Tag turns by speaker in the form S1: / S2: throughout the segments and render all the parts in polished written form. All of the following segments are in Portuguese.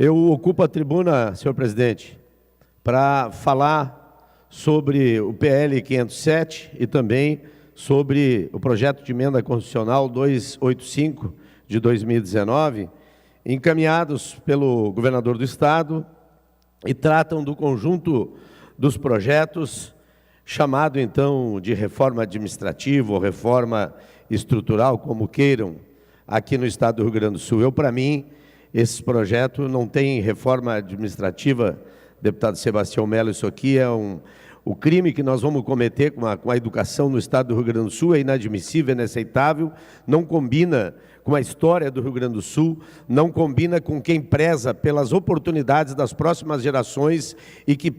S1: Eu ocupo a tribuna, senhor presidente, para falar sobre o PL 507 e também sobre o projeto de emenda constitucional 285 de 2019, encaminhados pelo governador do Estado e tratam do conjunto dos projetos chamado, então, de reforma administrativa ou reforma estrutural, como queiram, aqui no Estado do Rio Grande do Sul. Para mim, esse projeto não tem reforma administrativa, deputado Sebastião Melo, isso aqui é o crime que nós vamos cometer com a educação no Estado do Rio Grande do Sul é inadmissível, é inaceitável, não combina com a história do Rio Grande do Sul, não combina com quem preza pelas oportunidades das próximas gerações e que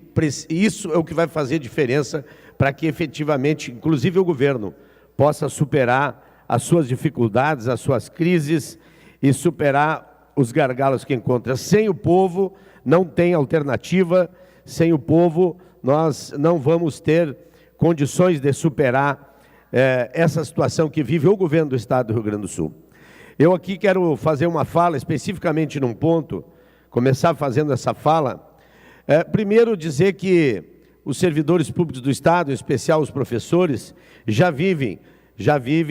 S1: isso é o que vai fazer diferença para que efetivamente, inclusive o governo, possa superar as suas dificuldades, as suas crises e superar os gargalos que encontra. Sem o povo não tem alternativa, sem o povo nós não vamos ter condições de superar essa situação que vive o governo do Estado do Rio Grande do Sul. Eu aqui quero fazer uma fala especificamente num ponto, começar fazendo essa fala. Primeiro dizer que os servidores públicos do Estado, em especial os professores, já vivem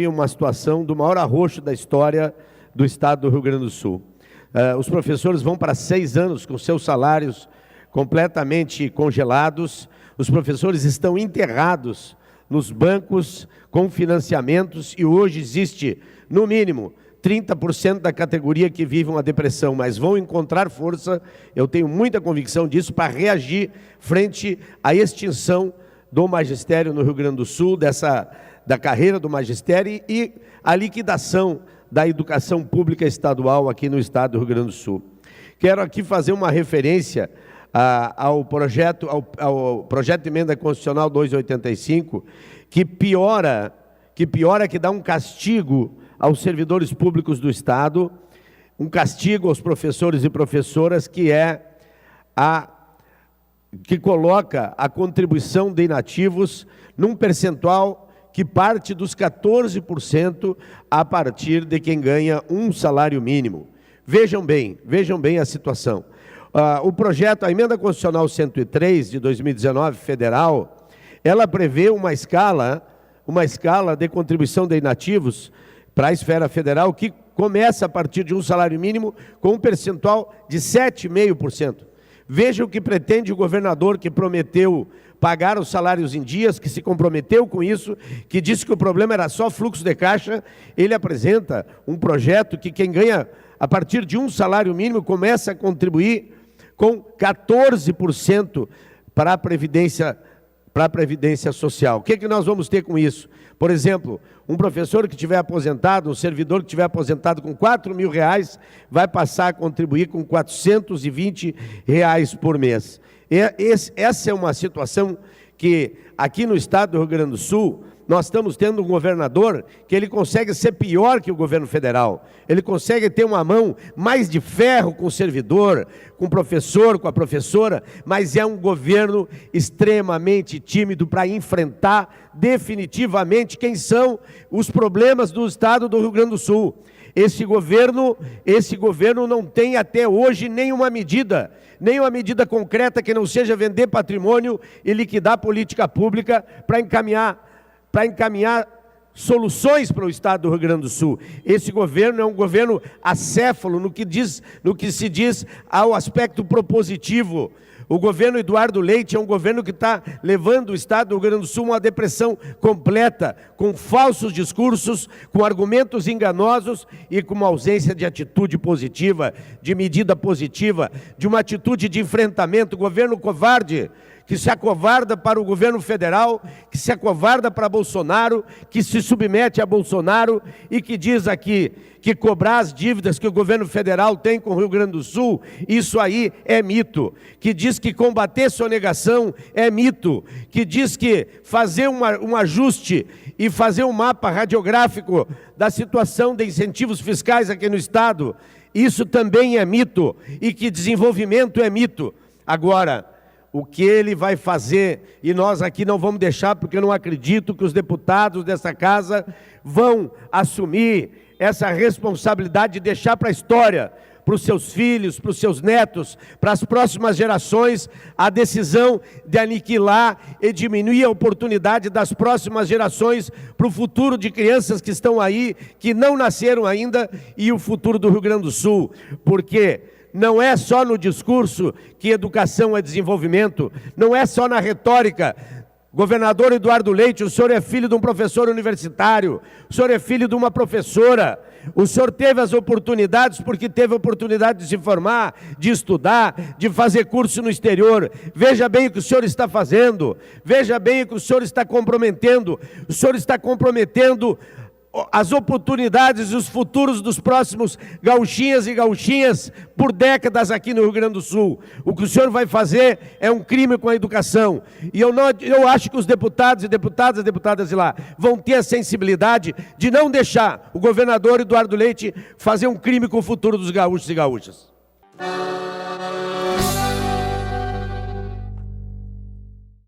S1: uma situação do maior arroxo da história do Estado do Rio Grande do Sul. Os professores vão para 6 anos com seus salários completamente congelados, os professores estão enterrados nos bancos com financiamentos e hoje existe, no mínimo, 30% da categoria que vive uma depressão, mas vão encontrar força, eu tenho muita convicção disso, para reagir frente à extinção do magistério no Rio Grande do Sul, da carreira do magistério e a liquidação da educação pública estadual aqui no Estado do Rio Grande do Sul. Quero aqui fazer uma referência ao projeto de emenda constitucional 285, que piora, que dá um castigo aos servidores públicos do Estado, um castigo aos professores e professoras, que coloca a contribuição de inativos num percentual que parte dos 14% a partir de quem ganha um salário mínimo. Vejam bem a situação. O projeto, a emenda constitucional 103 de 2019, federal, ela prevê uma escala de contribuição de inativos para a esfera federal que começa a partir de um salário mínimo com um percentual de 7,5%. Veja o que pretende o governador, que prometeu pagar os salários em dias, que se comprometeu com isso, que disse que o problema era só fluxo de caixa. Ele apresenta um projeto que quem ganha a partir de um salário mínimo começa a contribuir com 14% para a Previdência Social. O que nós vamos ter com isso? Por exemplo, um professor que estiver aposentado, um servidor que estiver aposentado com R$4.000, vai passar a contribuir com R$420 por mês. Essa é uma situação que aqui no Estado do Rio Grande do Sul, nós estamos tendo um governador que ele consegue ser pior que o governo federal. Ele consegue ter uma mão mais de ferro com o servidor, com o professor, com a professora, mas é um governo extremamente tímido para enfrentar definitivamente quem são os problemas do Estado do Rio Grande do Sul. Esse governo não tem até hoje nenhuma medida concreta que não seja vender patrimônio e liquidar política pública para encaminhar soluções para o Estado do Rio Grande do Sul. Esse governo é um governo acéfalo no que se diz ao aspecto propositivo. O governo Eduardo Leite é um governo que está levando o Estado do Rio Grande do Sul a uma depressão completa, com falsos discursos, com argumentos enganosos e com uma ausência de atitude positiva, de medida positiva, de uma atitude de enfrentamento. Governo covarde, que se acovarda para o governo federal, que se acovarda para Bolsonaro, que se submete a Bolsonaro e que diz aqui que cobrar as dívidas que o governo federal tem com o Rio Grande do Sul, isso aí é mito. Que diz que combater sonegação é mito. Que diz que fazer um ajuste e fazer um mapa radiográfico da situação de incentivos fiscais aqui no Estado, isso também é mito. E que desenvolvimento é mito. Agora, o que ele vai fazer, e nós aqui não vamos deixar, porque eu não acredito que os deputados dessa casa vão assumir essa responsabilidade de deixar para a história, para os seus filhos, para os seus netos, para as próximas gerações, a decisão de aniquilar e diminuir a oportunidade das próximas gerações para o futuro de crianças que estão aí, que não nasceram ainda, e o futuro do Rio Grande do Sul. Porque não é só no discurso que educação é desenvolvimento, não é só na retórica. Governador Eduardo Leite, o senhor é filho de um professor universitário, o senhor é filho de uma professora, o senhor teve as oportunidades porque teve a oportunidade de se formar, de estudar, de fazer curso no exterior. Veja bem o que o senhor está fazendo, veja bem o que o senhor está comprometendo. O senhor está comprometendo as oportunidades e os futuros dos próximos gauchinhas e gauchinhas por décadas aqui no Rio Grande do Sul. O que o senhor vai fazer é um crime com a educação. E eu acho que os deputados e deputadas de lá vão ter a sensibilidade de não deixar o governador Eduardo Leite fazer um crime com o futuro dos gaúchos e gaúchas.